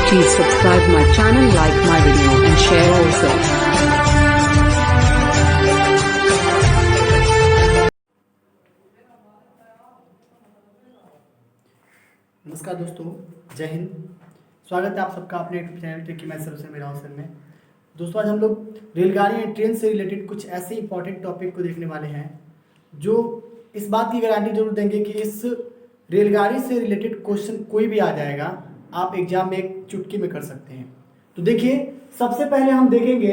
Please subscribe my channel, like my video and share also. नमस्कार दोस्तों, जय हिंद। स्वागत है आप सबका अपने YouTube channel tricky math solution मेरा ऑप्शन में। दोस्तों, आज हम लोग रेलगाड़ी या ट्रेन से रिलेटेड कुछ ऐसे इंपॉर्टेंट टॉपिक को देखने वाले हैं जो इस बात की गारंटी जरूर देंगे कि इस रेलगाड़ी से रिलेटेड क्वेश्चन कोई भी आ जाएगा, आप एग्जाम में एक चुटकी में कर सकते हैं। तो देखिए, सबसे पहले हम देखेंगे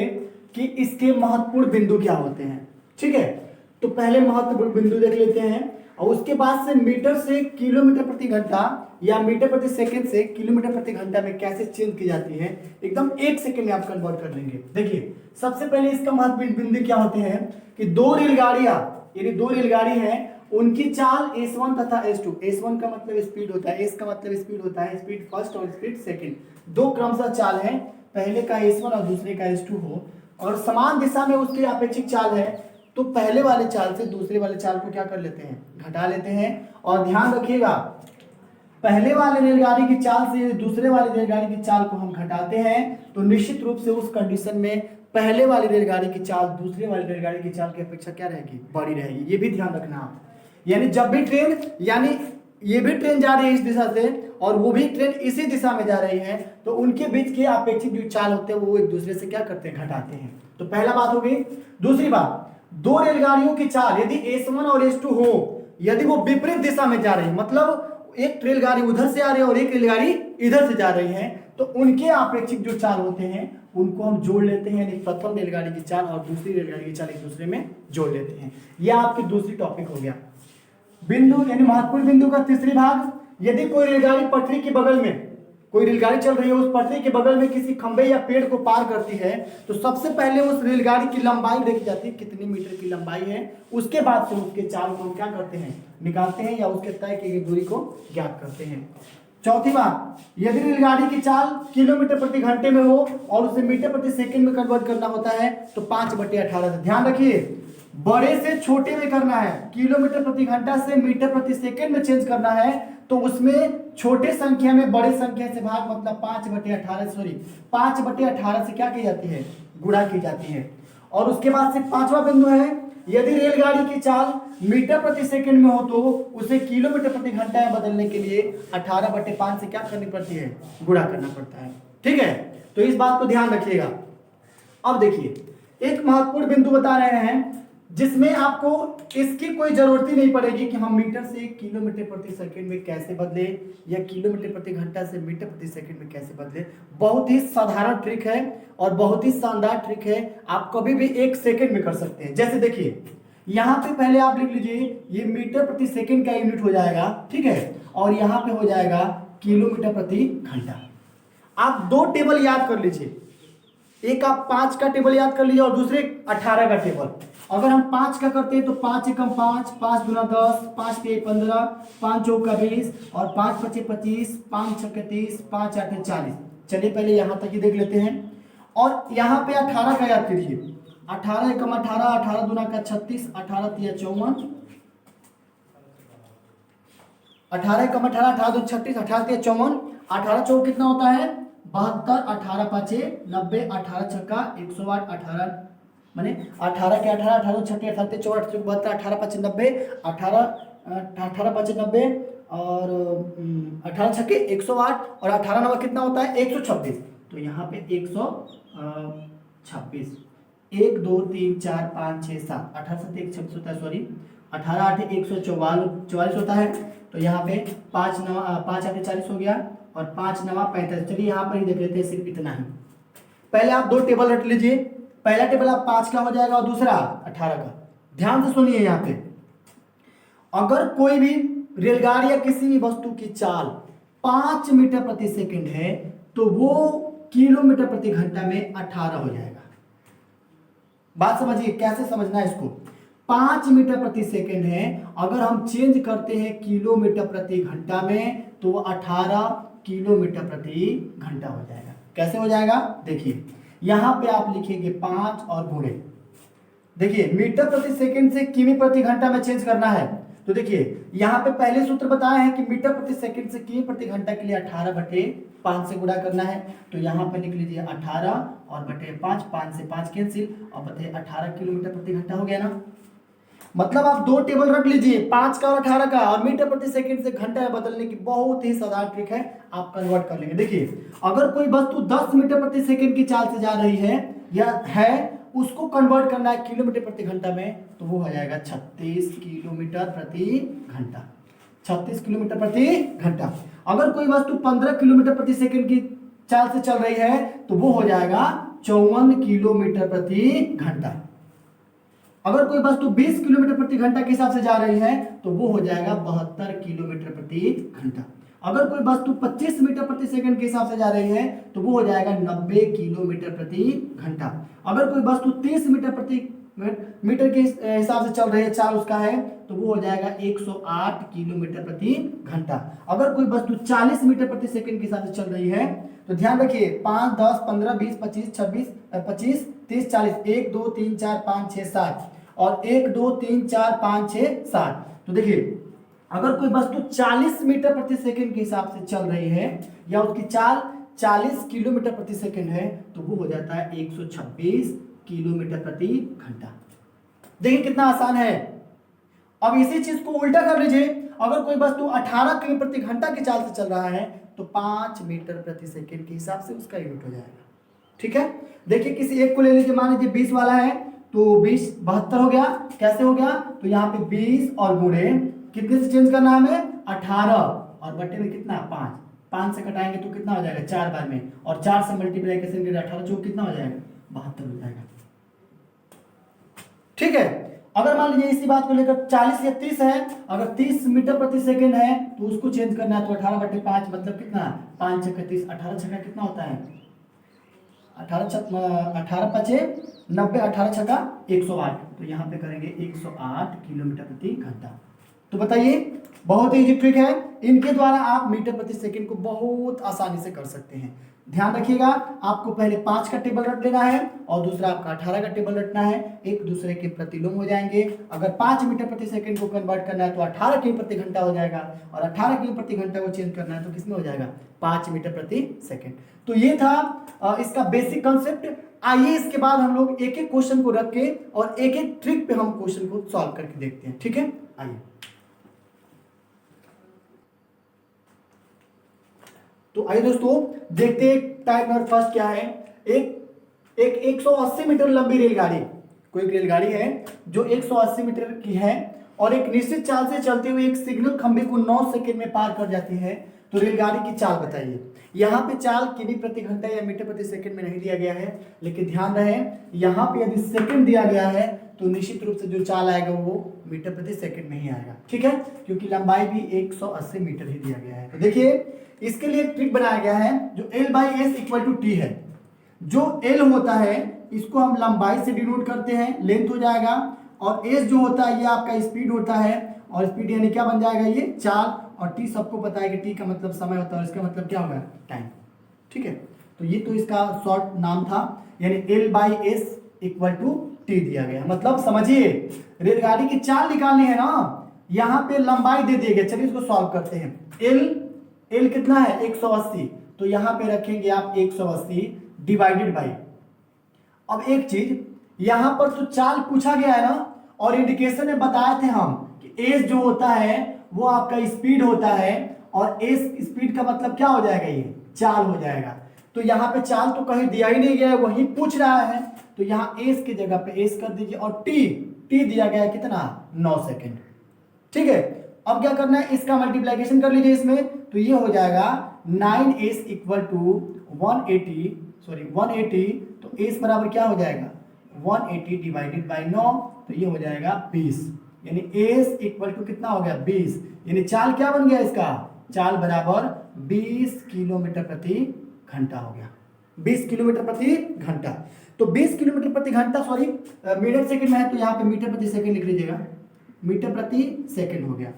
कि इसके महत्वपूर्ण बिंदु क्या होते हैं। ठीक है, तो पहले महत्वपूर्ण बिंदु देख लेते हैं और उसके बाद से मीटर से किलोमीटर प्रति घंटा या मीटर प्रति सेकंड से किलोमीटर प्रति घंटा में कैसे चेंज की जाती है, एकदम एक सेकंड में आप कन्वर्ट कर लेंगे। देखिए, सबसे पहले इसका महत्वपूर्ण बिंदु क्या होते हैं कि दो रेलगाड़ियां, यदि दो रेलगाड़ी हैं, उनकी चाल S1 तथा S2। S1 का मतलब स्पीड होता है, S का मतलब स्पीड होता है, स्पीड फर्स्ट और स्पीड सेकंड। दो क्रमशः चाल है, पहले का S1 और दूसरे का S2 हो और समान दिशा में उसकी अपेक्षित चाल है, तो पहले वाले चाल से दूसरे वाले चाल को क्या कर लेते हैं, घटा लेते हैं। और ध्यान रखिएगा, पहले वाले रेलगाड़ी की चाल से दूसरे वाले रेलगाड़ी की चाल को हम घटाते हैं तो निश्चित रूप से उस कंडीशन में पहले वाली रेलगाड़ी की चाल दूसरे वाली रेलगाड़ी की चाल की अपेक्षा क्या रहेगी, बड़ी रहेगी। ये भी ध्यान रखना आप। यानी जब भी ट्रेन, यानी ये भी ट्रेन जा रही है इस दिशा से और वो भी ट्रेन इसी दिशा में जा रही है, तो उनके बीच के अपेक्षित जो चाल होते हैं वो एक दूसरे से क्या करते हैं, घटाते हैं। तो पहला बात हो गई। दूसरी बात, दो रेलगाड़ियों की चाल यदि S1 और S2 हो, यदि वो विपरीत दिशा में जा रही है, मतलब एक रेलगाड़ी उधर से आ रही है और एक रेलगाड़ी इधर से जा रही है, तो उनके अपेक्षित जो चाल होते हैं उनको हम जोड़ लेते हैं। यानी प्रथम रेलगाड़ी की चाल और दूसरी रेलगाड़ी की चाल एक दूसरे में जोड़ लेते हैं। यह आपकी दूसरी टॉपिक हो गया। बिंदु यानी महत्वपूर्ण बिंदु का तीसरी भाग, यदि कोई रेलगाड़ी पटरी के बगल में, कोई रेलगाड़ी चल रही है, उस पटरी के बगल में किसी खंबे या पेड़ को पार करती है, तो सबसे पहले उस रेलगाड़ी की लंबाई देखी जाती है, कितनी मीटर की लंबाई है। उसके बाद से उसके चाल को हम क्या करते हैं, निकालते हैं या उसके तय की गई दूरी को ज्ञात करते हैं। चौथी बात, यदि रेलगाड़ी की चाल किलोमीटर प्रति घंटे में हो और उसे मीटर प्रति सेकंड में कन्वर्ट करना होता है तो 5/18 से, ध्यान रखिए, बड़े से छोटे में करना है। किलोमीटर प्रति घंटा से मीटर प्रति सेकंड में चेंज करना है तो उसमें छोटे संख्या में बड़े संख्या से भाग, मतलब 5/18 से क्या की जाती है, गुणा की जाती है। और उसके बाद से पांचवा बिंदु है, यदि रेलगाड़ी की चाल मीटर प्रति सेकंड में हो तो उसे किलोमीटर प्रति घंटा में बदलने के लिए 18/5 से क्या करनी पड़ती है, गुणा करना पड़ता है। ठीक है, तो इस बात को ध्यान रखिएगा। अब देखिए, एक महत्वपूर्ण बिंदु बता रहे हैं जिसमें आपको इसकी कोई जरूरत ही नहीं पड़ेगी कि हम मीटर से किलोमीटर प्रति सेकंड में कैसे बदले या किलोमीटर प्रति घंटा से मीटर प्रति सेकंड में कैसे बदले। बहुत ही साधारण ट्रिक है और बहुत ही शानदार ट्रिक है, आप कभी भी एक सेकंड में कर सकते हैं। जैसे देखिए, यहाँ पे पहले आप लिख लीजिए, ये मीटर प्रति सेकंड का यूनिट हो जाएगा, ठीक है, और यहाँ पे हो जाएगा किलोमीटर प्रति घंटा। आप दो टेबल याद कर लीजिए, एक आप 5 का टेबल याद कर लीजिए और दूसरे 18 का टेबल। अगर हम 5 का करते हैं तो 5 एकम 5, 5 दूना 10, 5 तिया 15, 5 चौका 20 और 5 पचे 25, 5 छक्के 30, 5 आठे 40। चलिए पहले यहाँ तक ही देख लेते हैं और यहाँ पे 18 का याद कीजिए। 18 एकम 18, 18 दूना का 36, 18 तिया 54, 18 एकम 18, 18 दूना 36, 18 तिया 54, 18 चौक कितना होता है, 72, 18 पाँचे 90, 18 छक्का 108, 18 माने 18 के 18, 18 छक्के 38, 64, 72, 18 पाँचे 90, 18 पाँचे 90 और 18 छक्के 108 और 18 नवा कितना होता है, 126। तो यहाँ पे 126, 1 2 3 4 5 6 7, 18 7 126 होता है, सॉरी 18 8 144 होता है। तो यहाँ पे 5 8 40 हो गया और 5 9 45। चलिए यहाँ पर ही देख लेते हैं, सिर्फ इतना ही। पहले आप दो टेबल रट लीजिए, पहला टेबल आप 5 का हो जाएगा और दूसरा 18 का। ध्यान से सुनिए, यहाँ पे अगर कोई भी रेलगाड़ी या किसी भी वस्तु की चाल 5 मीटर प्रति सेकंड है तो वो किलोमीटर प्रति घंटा में 18 हो जाएगा। बात समझिए, कैसे समझना है इसको। 5 मीटर प्रति सेकंड है, अगर हम चेंज करते हैं किलोमीटर प्रति घंटा में तो वो 18 किलोमीटर प्रति घंटा हो जाएगा। कैसे हो जाएगा, देखिए यहाँ पे आप लिखेंगे 5 और गुणे, देखिए मीटर प्रति सेकंड से किमी प्रति घंटा में चेंज करना है तो देखिए यहाँ पे पहले सूत्र बताया है कि मीटर प्रति सेकंड से किमी प्रति घंटा के लिए 18/5 से गुणा करना है। तो यहाँ पे लिख लीजिए 18 और बटे 5, 5 से 5 कैंसिल और बटे 18 किलोमीटर प्रति घंटा हो गया ना। मतलब आप दो टेबल रख लीजिए, 5 का और 18 का, और मीटर प्रति सेकंड से घंटा में बदलने की बहुत ही साधारण ट्रिक है, आप कन्वर्ट कर लेंगे। देखिए अगर कोई वस्तु 10 मीटर प्रति सेकंड की चाल से जा रही है या है, उसको कन्वर्ट करना है किलोमीटर प्रति घंटा में, तो वो हो जाएगा 36 किलोमीटर प्रति घंटा। 36 किलोमीटर प्रति घंटा। अगर कोई वस्तु 15 किलोमीटर प्रति सेकंड की चाल से चल रही है तो वो हो जाएगा 54 किलोमीटर प्रति घंटा। अगर कोई वस्तु 20 किलोमीटर प्रति घंटा के हिसाब से जा रही है तो वो हो जाएगा 72 किलोमीटर प्रति घंटा। अगर कोई वस्तु 25 मीटर प्रति सेकंड के हिसाब से जा रही है तो वो हो जाएगा 90 किलोमीटर प्रति घंटा। अगर कोई वस्तु 30 मीटर के हिसाब से चल रही है, चाल उसका है, तो वो हो जाएगा 108 किलोमीटर प्रति घंटा। अगर कोई वस्तु 40 मीटर प्रति सेकंड के हिसाब से चल रही है तो ध्यान रखिए 5, 10, 15, 20, 25, 26, 25, 30, 40, 1, 2, 3, 4, 5, 6, 7 और 1, 2, 3, 4, 5, 6, 7। तो देखिए अगर कोई वस्तु 40 मीटर प्रति सेकंड के हिसाब से चल रही है या उसकी चाल 40 किलोमीटर प्रति सेकंड है तो वो हो जाता है 126 किलोमीटर प्रति घंटा। देखिए कितना आसान है। अब इसी चीज को उल्टा कर लीजिए, अगर कोई वस्तु 18 किलोमीटर प्रति घंटा की चाल से चल रहा है तो 5 मीटर प्रति सेकंड के हिसाब से उसका यूनिट हो जाएगा। ठीक है, देखिए किसी एक को ले लीजिए, मान लीजिए 20 वाला है तो 20 72 हो गया। कैसे हो गया? तो यहाँ पे 20 और गुणे कितने से चेंज करना है हमें? 18 और बटे में कितना? 5। 5 से कटाएंगे तो कितना हो जाएगा? 4 बार में, और 4 से मल्टीप्लीकेशन करें 18 जो कितना हो जाएगा? 72 हो जाएगा। ठीक है, अगर मान लीजिए इसी बात को लेकर 40 या 30 है, अगर 30 मीटर प्रति सेकंड है तो उसको चेंज करना है तो 18/5 मतलब कितना? 5 छक्का 30, 18 छक्का कितना होता है? 18 पचे 90, 18 छक्का 108। तो यहाँ पे करेंगे 108 किलोमीटर प्रति घंटा। तो बताइए, बहुत इजी ट्रिक है, इनके द्वारा आप मीटर प्रति सेकंड को बहुत आसानी से कर सकते हैं। ध्यान रखिएगा, आपको पहले 5 का टेबल रख लेना है और दूसरा आपका 18 का टेबल रखना है, एक दूसरे के प्रतिलोम हो जाएंगे। अगर 5 मीटर प्रति सेकंड को कन्वर्ट करना है तो 18 किलो प्रति घंटा हो जाएगा, और 18 किलो प्रति घंटा को चेंज करना है तो किसमें हो जाएगा? 5 मीटर प्रति सेकंड। तो ये था इसका बेसिक कंसेप्ट। आइए इसके बाद हम लोग एक एक क्वेश्चन को रख के और एक एक ट्रिक पे हम क्वेश्चन को सॉल्व करके देखते हैं। ठीक है, आइए। तो आइए दोस्तों देखते हैं टाइप नंबर फर्स्ट क्या है। एक 180 मीटर लंबी रेलगाड़ी, कोई रेलगाड़ी है जो 180 मीटर की है और एक निश्चित चाल से चलते हुए एक सिग्नल खंभे को 9 सेकंड में पार कर जाती है, तो रेलगाड़ी की चाल बताइए। यहाँ पे चाल किमी प्रति घंटा या मीटर प्रति सेकंड में नहीं दिया गया है, लेकिन ध्यान रहे यहाँ पे यदि सेकंड दिया गया है तो निश्चित रूप से जो चाल आएगा वो मीटर प्रति सेकंड में ही आएगा। ठीक है, क्योंकि लंबाई भी 180 मीटर ही दिया गया है। तो देखिए इसके लिए एक ट्रिक बनाया गया है जो L/S = T है। जो L होता है इसको हम लंबाई से डिनोट करते हैं, लेंथ हो जाएगा, और S जो होता है ये आपका स्पीड होता है, और स्पीड यानी क्या बन जाएगा? ये चाल, और T सबको पता है कि T का मतलब समय होता है और इसका मतलब क्या होगा? टाइम। ठीक है, तो ये तो इसका शॉर्ट नाम था, यानी L/S = T दिया गया। मतलब समझिए, रेलगाड़ी की चाल निकालनी है ना, यहाँ पे लंबाई दे दिए गए। चलिए इसको सॉल्व करते हैं। L कितना है? 180, तो यहाँ पे रखेंगे आप 180 डिवाइडेड बाई। अब एक चीज, यहाँ पर तो चाल पूछा गया है ना, और इंडिकेशन में बताए थे हम कि एस जो होता है वो आपका स्पीड होता है, और एस स्पीड का मतलब क्या हो जाएगा? ये चाल हो जाएगा। तो यहाँ पे चाल तो कहीं दिया ही नहीं गया है, वही पूछ रहा है, तो यहाँ एस की जगह पे एस कर दीजिए, और टी दिया गया है कितना? 9 सेकेंड। ठीक है, अब क्या करना है? इसका मल्टीप्लीकेशन कर लीजिए इसमें, तो ये हो जाएगा 9s = 180, तो s बराबर क्या हो जाएगा? 180 डिवाइडेड बाई 9, तो ये हो जाएगा 20, यानी s = कितना हो गया? 20, यानी चाल क्या बन गया इसका? चाल बराबर 20 किलोमीटर प्रति घंटा हो गया। 20 किलोमीटर प्रति घंटा। तो 20 किलोमीटर प्रति घंटा, सॉरी मीटर सेकंड में है तो यहाँ पे मीटर प्रति सेकंड लिख लीजिएगा, मीटर प्रति सेकंड हो गया।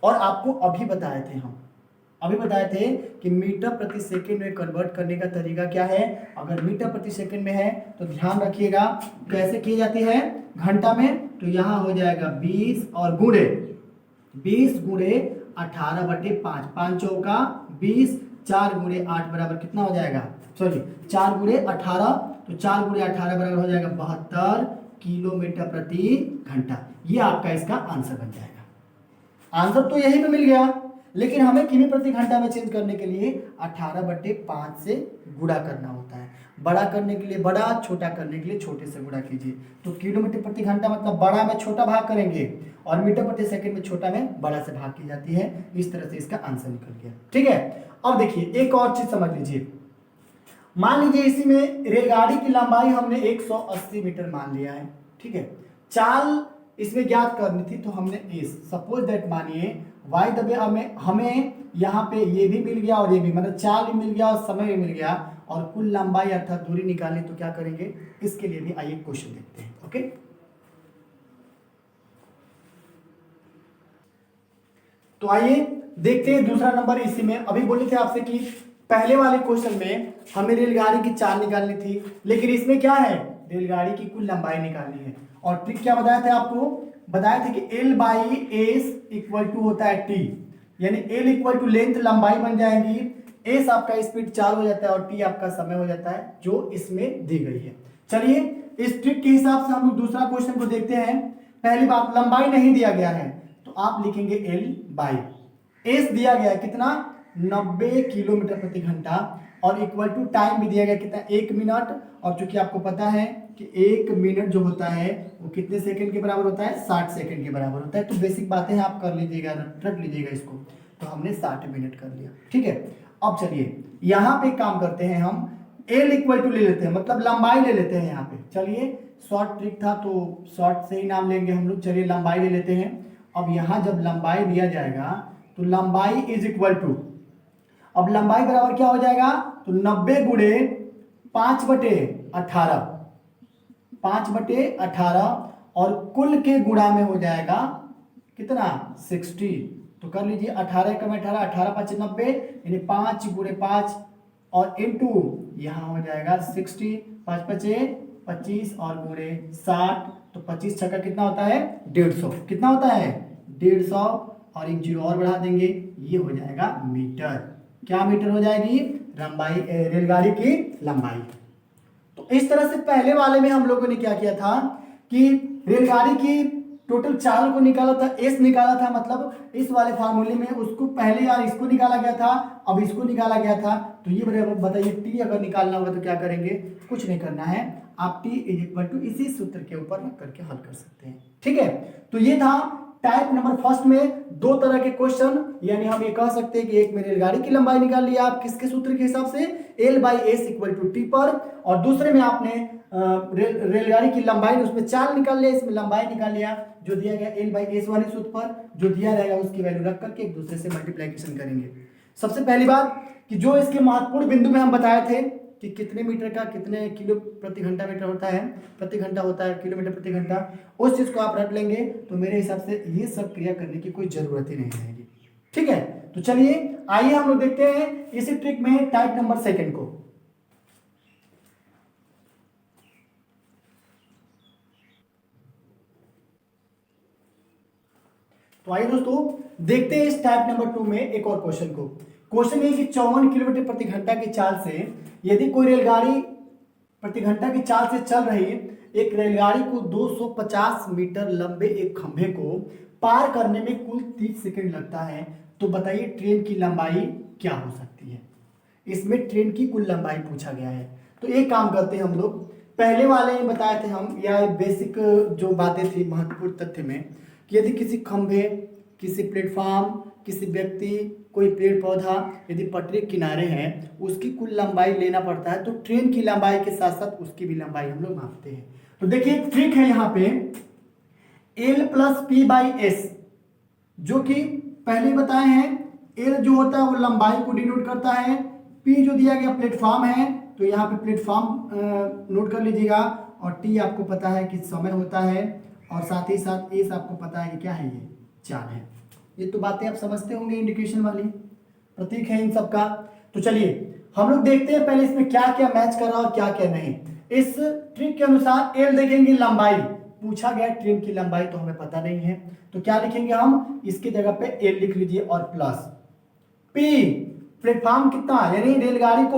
और आपको अभी बताए थे कि मीटर प्रति सेकंड में कन्वर्ट करने का तरीका क्या है। अगर मीटर प्रति सेकंड में है तो ध्यान रखिएगा कैसे की जाती है घंटा में, तो यहाँ हो जाएगा 20 और गुणे 20 गुणे 18/5, 5 चौका 20, 4 गुणे 8 बराबर कितना हो जाएगा, सॉरी 4 गुणे 18, तो 4 गुणे 18 बराबर हो जाएगा 72 किलोमीटर प्रति घंटा। ये आपका इसका आंसर बन जाएगा। आंसर तो यही पे मिल गया, लेकिन हमें किमी प्रति घंटा में चेंज करने के लिए 18/5 से गुणा करना होता है। बड़ा करने के लिए बड़ा, छोटा करने के लिए छोटे से गुणा कीजिए। तो किलोमीटर प्रति घंटा मतलब बड़ा में छोटा भाग करेंगे और मीटर प्रति सेकंड में छोटा में बड़ा से भाग की जाती है। इस तरह से इसका आंसर निकल गया। ठीक है, अब देखिए एक और चीज समझ लीजिए। मान लीजिए इसी में रेलगाड़ी की लंबाई हमने 180 मीटर मान लिया है। ठीक है, चाल इसमें ज्ञात करनी थी, तो हमने इस सपोज दैट मानिए वाई दबे हमें यहाँ पे ये भी मिल गया और ये भी, मतलब चाल भी मिल गया और समय भी मिल गया और कुल लंबाई अर्थात दूरी निकालनी, तो क्या करेंगे, इसके लिए भी आइए क्वेश्चन देखते हैं। ओके, तो आइए देखते हैं दूसरा नंबर। इसी में अभी बोले थे आपसे कि पहले वाले क्वेश्चन में हमें रेलगाड़ी की चाल निकालनी थी, लेकिन इसमें क्या है, रेलगाड़ी की कुल लंबाई निकालनी है। और ट्रिक क्या बताया था आपको, बताया था कि L/S इक्वल टू होता है T, यानी L इक्वल टू लेंथ लंबाई बन जाएगी, S आपका स्पीड चाल हो जाता है और T आपका समय हो जाता है, जो इसमें दी गई है। चलिए इस ट्रिक के हिसाब से हम लोग दूसरा क्वेश्चन को देखते हैं। पहली बात, लंबाई नहीं दिया गया है तो आप लिखेंगे L/S दिया गया है कितना, 90 किलोमीटर प्रति घंटा, और इक्वल टू टाइम भी दिया गया कितना, 1 मिनट। और चूंकि आपको पता है कि 1 मिनट जो होता है वो कितने सेकंड के बराबर होता है, 60 सेकंड के बराबर होता है। तो बेसिक बातें हैं, आप कर लीजिएगा, रट लीजिएगा इसको। तो हमने 60 मिनट कर लिया। ठीक है, अब चलिए यहाँ पे काम करते हैं, हम L इक्वल टू ले लेते हैं, मतलब लंबाई ले लेते हैं यहाँ पे। चलिए शॉर्ट ट्रिक था तो शॉर्ट से ही नाम लेंगे हम लोग। चलिए लंबाई ले लेते हैं। अब यहाँ जब लंबाई दिया जाएगा तो लंबाई इज इक्वल टू, अब लंबाई बराबर क्या हो जाएगा, तो 90 गुणे 5/18, 5/18 और कुल के गुणा में हो जाएगा कितना, 60। तो कर लीजिए 18 कम 18, 18×5 90, यानी 5 गुणे 5 और इंटू यहाँ हो जाएगा 60, 5×5 25 और गुणे 60, तो 25 छक्का कितना होता है, 150। कितना होता है, 150, और एक जीरो और बढ़ा देंगे, ये हो जाएगा मीटर। क्या मीटर हो जाएगी, लंबाई, रेलगाड़ी की लंबाई। तो इस तरह से पहले वाले में हम लोगों ने क्या किया था कि रेलगाड़ी की टोटल चाल को निकाला था, एस निकाला था, मतलब इस वाले फार्मूले में उसको पहले यार इसको निकाला गया था, अब इसको निकाला गया था। तो ये बताइए टी अगर निकालना होगा तो क्या करेंगे, कुछ नहीं करना है, आप टी इज इक्वल टू इसी सूत्र के ऊपर रख करके हल कर सकते हैं। ठीक है, तो ये था टाइप नंबर फर्स्ट में 2 तरह के क्वेश्चन, यानी हम ये कह सकते हैं कि एक में रेलगाड़ी की लंबाई निकाल लिया आप किसके सूत्र के हिसाब से, L/S इक्वल टू T पर, और दूसरे में आपने रेलगाड़ी की लंबाई, उसमें चाल निकाल लिया, इसमें लंबाई निकाल लिया, जो दिया गया L/S वाले सूत्र पर, जो दिया रहेगा उसकी वैल्यू रख करके एक दूसरे से मल्टीप्लीकेशन करेंगे। सबसे पहली बात कि जो इसके महत्वपूर्ण बिंदु में हम बताए थे कि कितने मीटर का कितने किलो प्रति घंटा मीटर होता है, प्रति घंटा होता है किलोमीटर प्रति घंटा, उस चीज को आप रख लेंगे तो मेरे हिसाब से ये सब क्रिया करने की कोई जरूरत ही नहीं रहेगी। ठीक है, तो चलिए आइए हम लोग देखते हैं इसी ट्रिक में टाइप नंबर सेकंड को। तो आइए दोस्तों देखते हैं इस टाइप नंबर 2 में एक और क्वेश्चन को। क्वेश्चन ये कि 54 किलोमीटर प्रति घंटा की चाल से यदि कोई रेलगाड़ी प्रति घंटा की चाल से चल रही एक रेलगाड़ी को 250 मीटर लंबे एक खंभे को पार करने में कुल 30 सेकंड लगता है, तो बताइए ट्रेन की लंबाई क्या हो सकती है। इसमें ट्रेन की कुल लंबाई पूछा गया है। तो एक काम करते हैं हम लोग, पहले वाले में बताए थे हम, या बेसिक जो बातें थी महत्वपूर्ण तथ्य में, कि यदि किसी खंभे, किसी प्लेटफॉर्म, किसी व्यक्ति, कोई पेड़ पौधा यदि पटरी के किनारे हैं, उसकी कुल लंबाई लेना पड़ता है, तो ट्रेन की लंबाई के साथ साथ उसकी भी लंबाई हम लोग मापते हैं। तो देखिए एक ट्रिक है यहाँ पे, L+P/S, जो कि पहले बताए हैं, L जो होता है वो लंबाई को डिनोट करता है, P जो दिया गया प्लेटफॉर्म है, तो यहाँ पे प्लेटफॉर्म नोट कर लीजिएगा, और T आपको पता है कि समय होता है, और साथ ही साथ S आपको पता है कि क्या है, ये चाल है। ये तो बातें आप समझते होंगे, इंडिकेशन वाली प्रतीक है इन सबका। तो चलिए हम लोग देखते हैं पहले इसमें क्या क्या मैच कर रहा है और क्या क्या नहीं। इस ट्रिक के अनुसार L देखेंगे लंबाई, पूछा गया ट्रेन की लंबाई तो हमें पता नहीं है, तो क्या लिखेंगे हम, इसकी जगह पे एल लिख लीजिए और प्लस पी, प्लेटफॉर्म कितना, यानी रेलगाड़ी को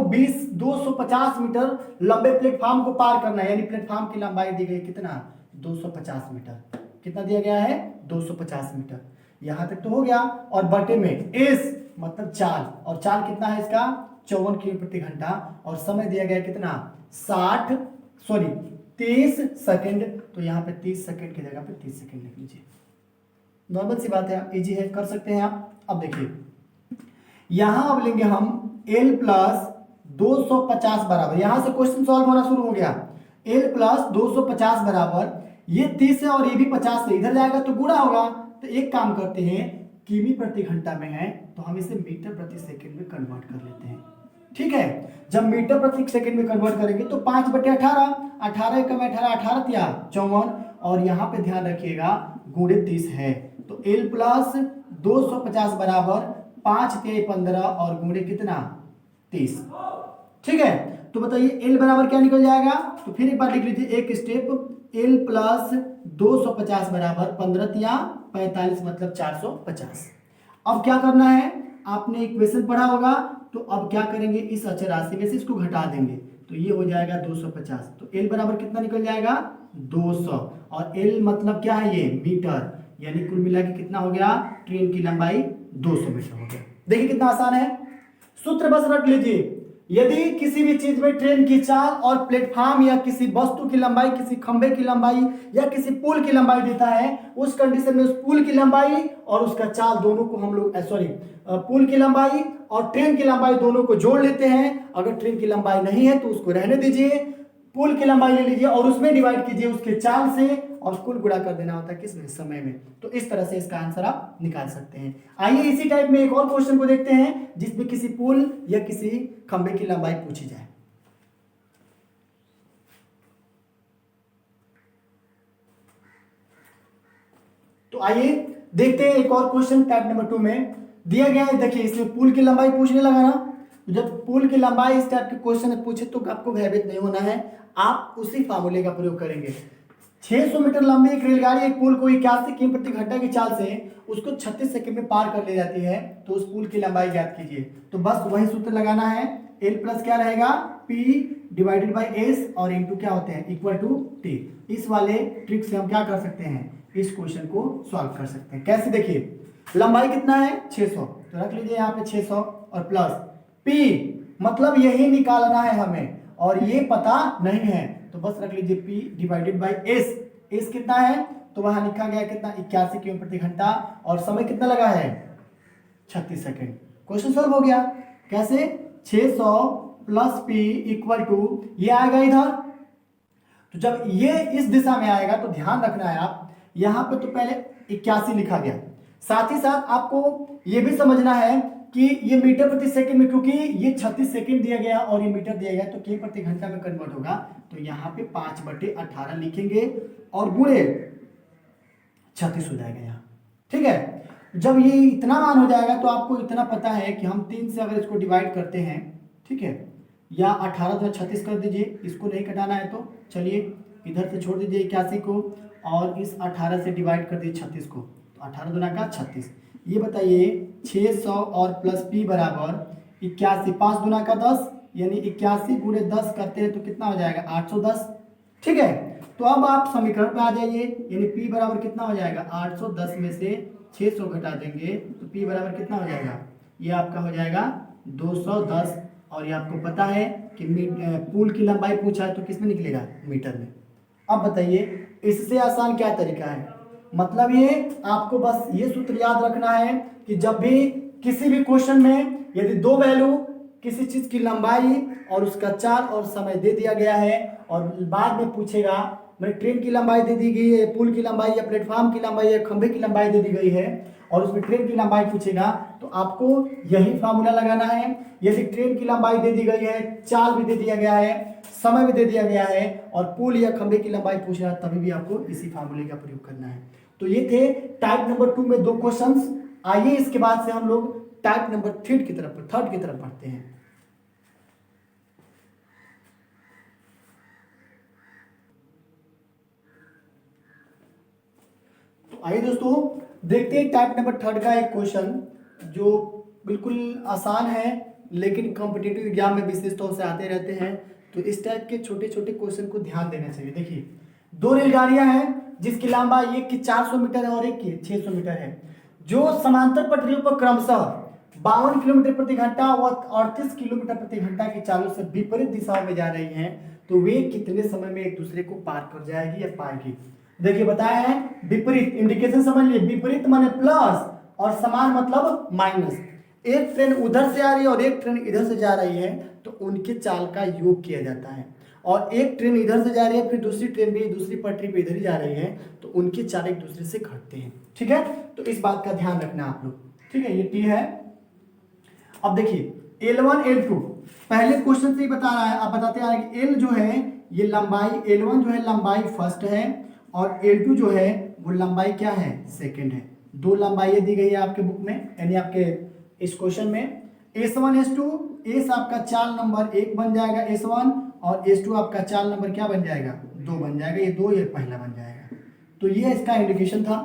250 मीटर लंबे प्लेटफॉर्म को पार करना है, यानी प्लेटफॉर्म की लंबाई दी गई कितना, 250 मीटर। कितना दिया गया है, 250 मीटर। यहां तक तो हो गया। और बटे में एस मतलब चाल, और चाल कितना है इसका, 54 किलोमीटर प्रति घंटा, और समय दिया गया कितना, 30 सेकंड। तो यहाँ पे 30 सेकंड की जगह पे 30 सेकंड लिख लीजिए। नॉर्मल सी बात है, इजी है, कर सकते हैं आप। अब देखिए यहां अब लेंगे हम L प्लस 250 बराबर, यहां से क्वेश्चन सॉल्व होना शुरू हो गया। L प्लस 250 बराबर, ये 30 है और ये भी 50 है, इधर जाएगा तो गुणा होगा। तो एक काम करते हैं, किमी प्रति घंटा में है तो हम इसे मीटर प्रति सेकंड में कन्वर्ट कर लेते हैं। ठीक है, जब मीटर प्रति सेकंड में कन्वर्ट करेंगे तो 5/18, 18 कम 18, 18 तिया 54, और यहाँ पे ध्यान रखिएगा गुणे 30 है, तो L प्लस 250 बराबर 5 तिया 15 और गुणे कितना 30। ठीक है, तो बताइए L बराबर क्या निकल जाएगा, तो फिर एक बार लिख लीजिए एक स्टेप, L प्लस 250 बराबर 15 तिया 45 मतलब 450। अब क्या करना है, आपने इक्वेशन पढ़ा होगा, तो अब क्या करेंगे, इस अचर राशि में से इसको घटा देंगे, तो ये हो जाएगा 250। तो L बराबर कितना निकल जाएगा 200, और L मतलब क्या है, ये मीटर, यानी कुल मिला के कितना हो गया, ट्रेन की लंबाई 200 मीटर हो गया। देखिए कितना आसान है, सूत्र बस रख लीजिए। यदि किसी भी चीज में ट्रेन की चाल और प्लेटफॉर्म या किसी वस्तु की लंबाई, किसी खंभे की लंबाई या किसी पुल की लंबाई देता है, उस कंडीशन में उस पुल की लंबाई और उसका चाल दोनों को हम लोग पुल की लंबाई और ट्रेन की लंबाई दोनों को जोड़ लेते हैं। अगर ट्रेन की लंबाई नहीं है तो उसको रहने दीजिए, पुल की लंबाई ले लीजिए और उसमें डिवाइड कीजिए उसके चाल से, और कुल गुणा कर देना होता है किसमें, समय में। तो इस तरह से इसका आंसर आप निकाल सकते हैं। आइए इसी टाइप में एक और क्वेश्चन को देखते हैं जिसमें किसी पुल या किसी खंभे की लंबाई पूछी जाए। तो आइए देखते हैं एक और क्वेश्चन टाइप नंबर 2 में दिया गया है। देखिए इसमें पुल की लंबाई पूछने लगा ना, तो जब पुल की लंबाई इस टाइप के क्वेश्चन पूछे तो आपको भयभीत नहीं होना है, आप उसी फार्मूले का प्रयोग करेंगे। 600 मीटर लंबी एक रेलगाड़ी एक पुल को 81 किमी प्रति घंटा की चाल से उसको 36 सेकंड में पार कर ले जाती है, तो उस पुल की लंबाई ज्ञात कीजिए। तो बस वही सूत्र लगाना है, L प्लस क्या रहेगा, P डिवाइडेड बाई S और इंटू क्या होते हैं, इक्वल टू T। इस वाले ट्रिक से हम क्या कर सकते हैं, इस क्वेश्चन को सॉल्व कर सकते हैं। कैसे, देखिए लंबाई कितना है 600, तो रख लीजिए यहाँ पे 600 और प्लस P मतलब यही निकालना है हमें और ये पता नहीं है, तो बस रख लीजिए P divided by S। S कितना है, तो वहां लिखा गया कितना 81 किमी प्रति घंटा, और समय कितना लगा है 36 सेकंड। क्वेश्चन सॉल्व हो गया। कैसे, 600 प्लस P इक्वल टू ये आएगा इधर, तो जब ये इस दिशा में आएगा तो ध्यान रखना है आप, यहां पे तो पहले 81 लिखा गया, साथ ही साथ आपको ये भी समझना है कि ये मीटर प्रति सेकंड में, क्योंकि ये 36 सेकंड दिया गया और ये मीटर दिया गया तो किमी प्रति घंटा में कन्वर्ट होगा, तो यहाँ पे 5/18 लिखेंगे और गुणे 36 हो जाएगा यहाँ। ठीक है, जब ये इतना मान हो जाएगा तो आपको इतना पता है कि हम 3 से अगर इसको डिवाइड करते हैं, ठीक है, या 18 तो 36 कर दीजिए, इसको नहीं कटाना है तो चलिए इधर से छोड़ दीजिए 81 को और इस 18 से डिवाइड कर दीजिए 36 को, तो 18 दूना का 36। ये बताइए 600 और प्लस P बराबर 81, 5 दूना का 10, यानी 81 गुणे 10 करते हैं तो कितना हो जाएगा 810। ठीक है, तो अब आप समीकरण पे आ जाइए, यानी P बराबर कितना हो जाएगा 810 में से 600 घटा देंगे तो P बराबर कितना हो जाएगा, ये आपका हो जाएगा 210। और ये आपको पता है कि पुल की लंबाई पूछा है तो किस में निकलेगा, मीटर में। अब बताइए इससे आसान क्या तरीका है, मतलब ये आपको बस ये सूत्र याद रखना है कि जब भी किसी भी क्वेश्चन में यदि दो वैल्यू किसी चीज की लंबाई और उसका चाल और समय दे दिया गया है और बाद में पूछेगा, मैंने ट्रेन की लंबाई दे दी गई है, पुल की लंबाई या प्लेटफॉर्म की लंबाई या खंभे की लंबाई दे दी गई है और उसमें ट्रेन की लंबाई पूछेगा, तो आपको यही फार्मूला लगाना है। यदि ट्रेन की लंबाई दे दी गई है, चाल भी दे दिया गया है, समय भी दे दिया गया है और पुल या खंभे की लंबाई पूछ रहा है, तभी भी आपको इसी फार्मूले का प्रयोग करना है। तो ये थे टाइप नंबर 2 में 2 क्वेश्चंस। आइए इसके बाद से हम लोग टाइप नंबर 3 की तरफ बढ़ते हैं। आइए दोस्तों देखते हैं टाइप नंबर 3 का एक क्वेश्चन जो बिल्कुल आसान है लेकिन कॉम्पिटिटिव एग्जाम में विशेष तौर से आते रहते हैं। तो इस टाइप के छोटे छोटे क्वेश्चन को ध्यान देना चाहिए। देखिए, दो रेलगाड़ियां हैं जिसकी लंबाई एक की 400 मीटर है और एक की 600 मीटर है, जो समांतर पटरियों पर क्रमशः 52 किलोमीटर प्रति घंटा व 38 किलोमीटर प्रति घंटा की चालों से विपरीत दिशाओं में जा रही हैं, तो वे कितने समय में एक दूसरे को पार कर जाएगी या पाएगी। देखिए बताया है विपरीत, इंडिकेशन समझ लिए, विपरीत माने प्लस और समान मतलब माइनस। एक ट्रेन उधर से आ रही है और एक ट्रेन इधर से जा रही है, तो उनके चाल का योग किया जाता है। और एक ट्रेन इधर से जा रही है, फिर दूसरी ट्रेन भी दूसरी पटरी पे इधर ही जा रही है, तो उनके चाल एक दूसरे से घटते हैं। ठीक है, तो इस बात का ध्यान रखना आप लोग। ठीक है, ये टी है। अब देखिए L1 L2 पहले क्वेश्चन से ही बता रहा है, आप बताते आ रहे हैं कि L जो है ये लंबाई, L1 जो है लंबाई फर्स्ट है और L2 जो है वो लंबाई क्या है, सेकंड है। दो लंबाई दी गई है आपके बुक में, यानी आपके इस क्वेश्चन में। S1 S2, S आपका चाल नंबर 1 बन जाएगा S1 और S2 आपका चाल नंबर क्या बन जाएगा, 2 बन जाएगा। ये 2 ये पहला बन जाएगा। तो ये इसका इंडिकेशन था।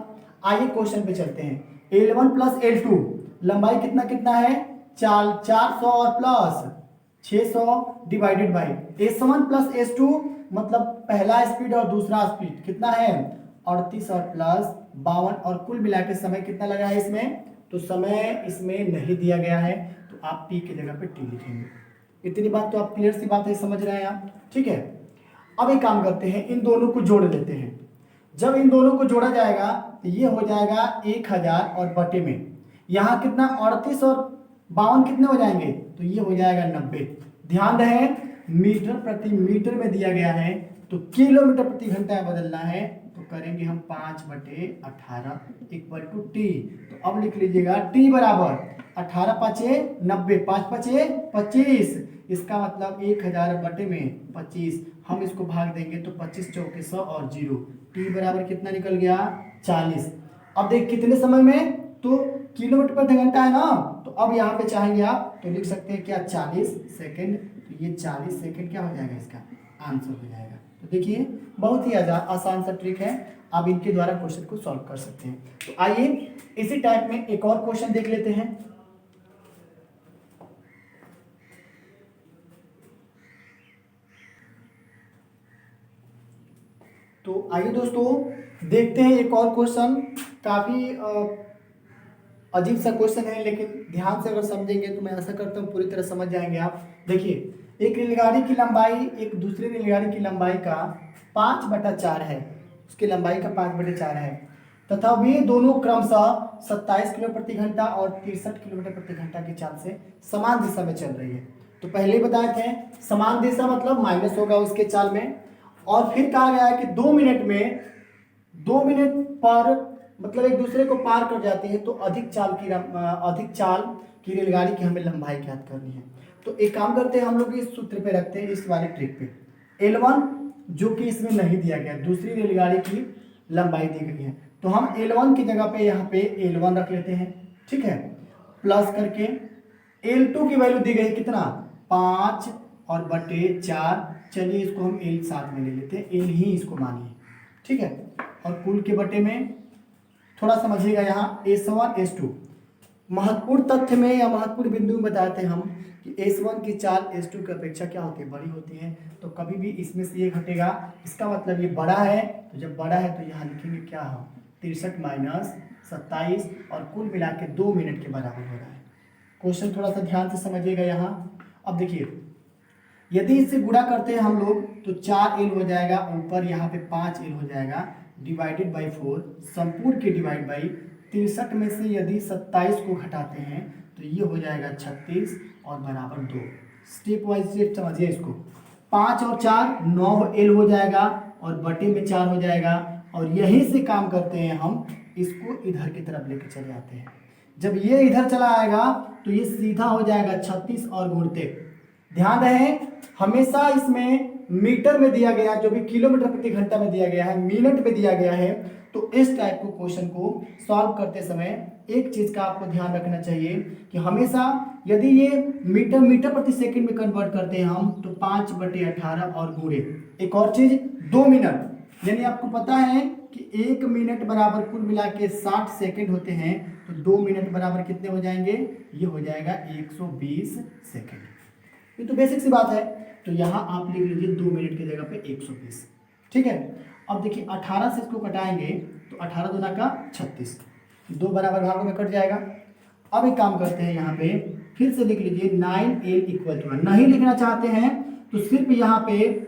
आइए क्वेश्चन पे चलते हैं। L1 प्लस L2 लंबाई कितना कितना है, चाल 400 और plus 600 divided by S1 plus S2 मतलब पहला स्पीड और दूसरा स्पीड कितना है 38 और प्लस 52 और कुल मिला के समय कितना लगा है इसमें, तो समय इसमें नहीं दिया गया है, तो आप टी की जगह पे टी लिखेंगे। इतनी बात तो आप क्लियर सी बात है, समझ रहे हैं आप। ठीक है, अब एक काम करते हैं, इन दोनों को जोड़ लेते हैं। जब इन दोनों को जोड़ा जाएगा तो ये हो जाएगा 1000 और बटे में यहाँ कितना 38 और 52 कितने हो जाएंगे, तो ये हो जाएगा 90। ध्यान रहे मीटर प्रति मीटर में दिया गया है, तो किलोमीटर प्रति घंटा बदलना है, तो करेंगे हम 5/18 इक्वल टू टी। तो अब लिख लीजिएगा टी बराबर 18 5 90, 5 5 25, इसका मतलब 1000 बटे में 25। हम इसको भाग देंगे तो 25 चौके 100 और 0, टी बराबर कितना निकल गया 40। अब देख कितने समय में, तो किलोमीटर प्रति घंटा है ना, तो अब यहाँ पे चाहेंगे आप तो लिख सकते हैं क्या 40 सेकंड। तो ये 40 सेकंड क्या हो जाएगा, इसका आंसर हो जाएगा। तो देखिए बहुत ही आसान सा ट्रिक है, आप इनके द्वारा क्वेश्चन को सॉल्व कर सकते हैं। तो आइए इसी टाइप में एक और क्वेश्चन देख लेते हैं। तो आइए दोस्तों देखते हैं एक और क्वेश्चन, काफी अजीब सा क्वेश्चन है, लेकिन ध्यान से अगर समझेंगे तो मैं ऐसा करता हूँ पूरी तरह समझ जाएंगे आप। देखिए एक रेलगाड़ी की लंबाई एक दूसरी रेलगाड़ी की लंबाई का 5/4 है, उसकी लंबाई का 5/4 है, तथा वे दोनों क्रमशः 27 किलोमीटर प्रति घंटा और 63 किलोमीटर प्रति घंटा की चाल से समान दिशा में चल रही है। तो पहले ही बताए थे समान दिशा मतलब माइनस होगा उसके चाल में, और फिर कहा गया है कि 2 मिनट में 2 मिनट पर मतलब एक दूसरे को पार कर जाती है, तो अधिक चाल की रेलगाड़ी की हमें लंबाई ज्ञात करनी है। तो एक काम करते हैं हम लोग इस सूत्र पे रखते हैं, इस वाले ट्रिक पे। L1 जो कि इसमें नहीं दिया गया, दूसरी रेलगाड़ी की लंबाई दी गई है, तो हम L1 की जगह पे यहाँ पे L1 रख लेते हैं। ठीक है, प्लस करके L2 की वैल्यू दी गई कितना 5 और बटे 4, चलिए इसको हम L साथ में ले लेते हैं, L ही इसको मानिए। ठीक है, और कुल के बटे में थोड़ा समझिएगा यहाँ S1 S2 महत्वपूर्ण तथ्य में या महत्वपूर्ण बिंदु में बताते हैं हम कि S1 की चाल S2 की अपेक्षा क्या होती है, बड़ी होती है। तो कभी भी इसमें से ये घटेगा, इसका मतलब ये बड़ा है, तो जब बड़ा है तो यहाँ लिखेंगे क्या हो 63 - 27 और कुल मिला के 2 मिनट के बराबर हो रहा है। क्वेश्चन थोड़ा सा ध्यान से समझिएगा यहाँ। अब देखिए यदि इससे गुणा करते हैं हम लोग तो 4L हो जाएगा, ऊपर यहाँ पे 5L हो जाएगा, डिवाइडेड बाई 4 संपूर्ण के डिवाइड बाई 63 में से यदि 27 को घटाते हैं तो ये हो जाएगा 36 और बराबर 2। स्टेप वाइज स्टेप समझिए इसको, 5 और 4 9L हो जाएगा और बटे में 4 हो जाएगा, और यहीं से काम करते हैं हम इसको इधर की तरफ लेके चले आते हैं। जब ये इधर चला आएगा तो ये सीधा हो जाएगा 36 और गुणते। ध्यान रहे हमेशा इसमें मीटर में दिया गया, जो भी किलोमीटर प्रति घंटा में दिया गया है, मिनट में दिया गया है। तो इस टाइप को क्वेश्चन को सॉल्व करते समय एक चीज का आपको ध्यान रखना चाहिए कि हमेशा यदि ये मीटर प्रति सेकंड में कन्वर्ट करते हैं हम तो 5/18 और गुणे एक और चीज 2 मिनट, यानी आपको पता है कि 1 मिनट बराबर कुल मिला के 60 सेकेंड होते हैं, तो 2 मिनट बराबर कितने हो जाएंगे, ये हो जाएगा 120 सेकेंड। ये तो बेसिक सी बात है, तो यहाँ आप लिख लीजिए 2 मिनट की जगह पे 120। ठीक है, अब देखिए 18 से इसको कटाएंगे तो 18 दूना का 36, 2 बराबर भागों में कट जाएगा। अब एक काम करते हैं, यहाँ पे फिर से लिख लीजिए 9L इक्वल टू, नहीं लिखना चाहते हैं तो सिर्फ यहाँ पे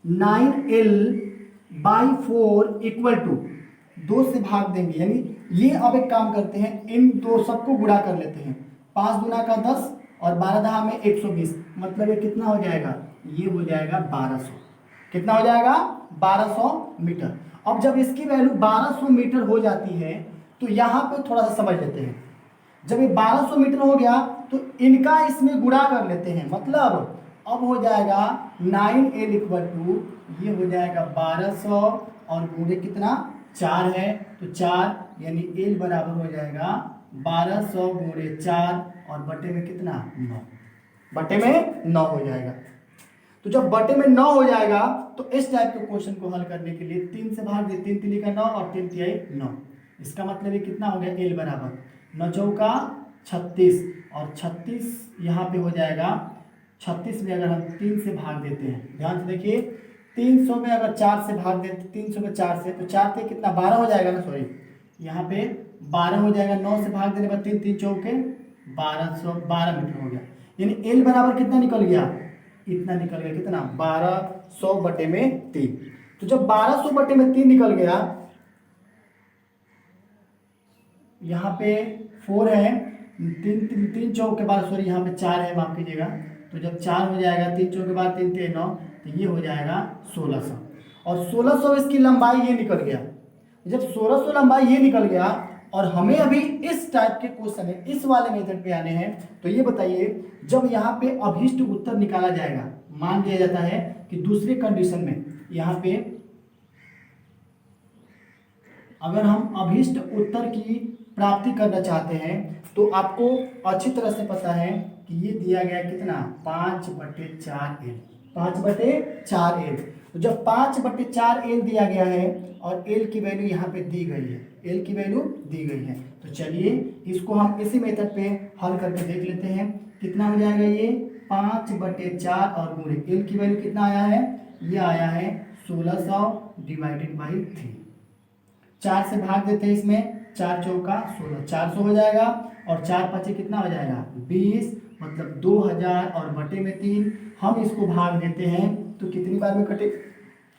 9L/4 इक्वल टू 2 से भाग देंगे। यानी ये अब एक काम करते हैं, इन दो सबको गुणा कर लेते हैं, 5 दूना का 10 और 12 दहा में 120, मतलब ये कितना हो जाएगा, ये हो जाएगा 1200। कितना हो जाएगा, 1200 मीटर। अब जब इसकी वैल्यू 1200 मीटर हो जाती है तो यहाँ पे थोड़ा सा समझ लेते हैं। जब ये 1200 मीटर हो गया तो इनका इसमें गुणा कर लेते हैं, मतलब अब हो जाएगा 9L इक्वल टू, ये हो जाएगा 1200 और गुणे कितना 4 है, तो 4, यानी L बराबर हो जाएगा 1200 गुणे 4 और बटे में कितना 9, बटे में 9 हो जाएगा। तो जब बटे में 9 हो जाएगा तो इस टाइप के क्वेश्चन को हल करने के लिए 3 से भाग दे, 3 3 का 9 और 3 3 9, इसका मतलब ये कितना हो गया, L बराबर 9 चौका 36 और 36 यहाँ पे हो जाएगा, 36 में अगर हम 3 से भाग देते हैं, ध्यान से देखिए 300 में अगर 4 से भाग देते, 300 में 4 से, तो 4 पे कितना 12 हो जाएगा ना, सॉरी यहाँ पे 12 हो जाएगा, 9 से भाग देने पर 3 3 चौके 1212 मीटर हो गया। यानी L बराबर कितना निकल गया, इतना निकल गया, कितना 1200 बटे में 3। तो जब 1200 बटे में 3 निकल गया, यहाँ पे 4 है, 3 चौक के बाद, सॉरी यहाँ पे 4 है, माफ कीजिएगा, तो जब 4 हो जाएगा, 3 चौक के बाद 3 3 9, तो ये हो जाएगा 1600 और 1600 इसकी लंबाई ये निकल गया। जब 1600 लंबाई ये निकल गया और हमें अभी इस टाइप के क्वेश्चन है, इस वाले मेथड पे आने हैं, तो ये बताइए जब यहाँ पे अभीष्ट उत्तर निकाला जाएगा, मान लिया जाता है कि दूसरे कंडीशन में यहाँ पे अगर हम अभीष्ट उत्तर की प्राप्ति करना चाहते हैं तो आपको अच्छी तरह से पता है कि ये दिया गया कितना 5/4L, 5/4L। तो जब 5/4L दिया गया है और L की वैल्यू यहाँ पे दी गई है, L की वैल्यू दी गई है, तो चलिए इसको हम इसी मेथड पे हल करके देख लेते हैं। कितना हो जाएगा ये 5/4 और गुणे L की वैल्यू कितना आया है, ये आया है 1600 डिवाइडेड बाई 3। 4 से भाग देते हैं, इसमें 4 चौका 16, 400 हो जाएगा और 4 पचे कितना हो जाएगा 20, मतलब 2000 और बटे में 3। हम इसको भाग देते हैं तो कितनी बार में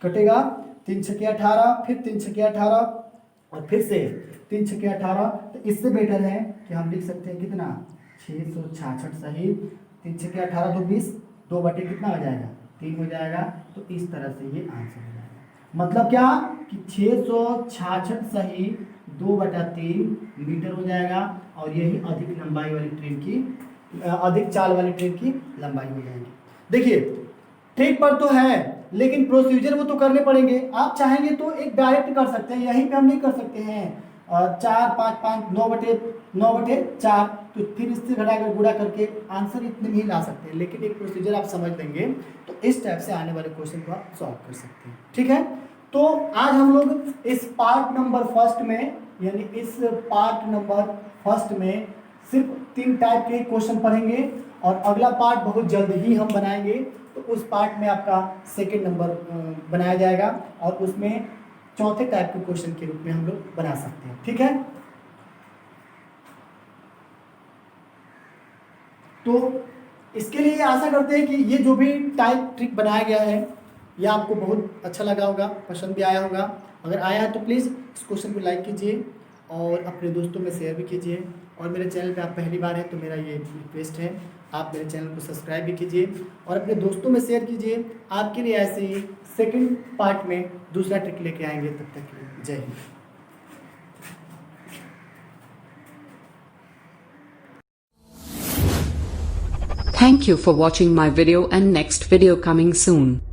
कटेगा 3 छके 18, फिर 3 छके 18 और फिर से 3 छके 18। तो इससे बेटर है कि हम लिख सकते हैं कितना 666 सही, 3 छके 18 तो 20, 2 बटे कितना हो जाएगा 3 हो जाएगा। तो इस तरह से ये आंसर हो जाएगा। मतलब क्या कि 666 सही 2/3 मीटर हो जाएगा और यही अधिक लंबाई वाली ट्रेन की, अधिक चाल वाली ट्रेन की लंबाई हो जाएगी। देखिए ट्रिक पर तो है, लेकिन प्रोसीजर वो तो करने पड़ेंगे। आप चाहेंगे तो एक डायरेक्ट कर सकते हैं, यहीं पे हम नहीं कर सकते हैं 4 5 5 9/4, तो फिर इससे घटाकर गुणा करके आंसर इतने में ही ला सकते हैं। लेकिन एक प्रोसीजर आप समझ लेंगे तो इस टाइप से आने वाले क्वेश्चन को आप सॉल्व कर सकते हैं। ठीक है, तो आज हम लोग इस पार्ट नंबर फर्स्ट में, यानी इस पार्ट नंबर फर्स्ट में सिर्फ 3 टाइप के क्वेश्चन पढ़ेंगे और अगला पार्ट बहुत जल्द ही हम बनाएंगे। तो उस पार्ट में आपका सेकंड नंबर बनाया जाएगा और उसमें चौथे टाइप के क्वेश्चन के रूप में हम लोग बना सकते हैं। ठीक है, तो इसके लिए आशा करते हैं कि ये जो भी टाइप ट्रिक बनाया गया है यह आपको बहुत अच्छा लगा होगा, पसंद भी आया होगा। अगर आया है तो प्लीज़ इस क्वेश्चन को लाइक कीजिए और अपने दोस्तों में शेयर भी कीजिए। और मेरे चैनल पे आप पहली बार हैं तो मेरा ये रिक्वेस्ट है, आप मेरे चैनल को sसब्सक्राइब भी कीजिए और अपने दोस्तों में शेयर कीजिए। आपके लिए ऐसे ही सेकंड पार्ट में दूसरा ट्रिक लेके आएंगे। तब तक के लिए जय Hind. Thank you for watching my video, and next video coming soon.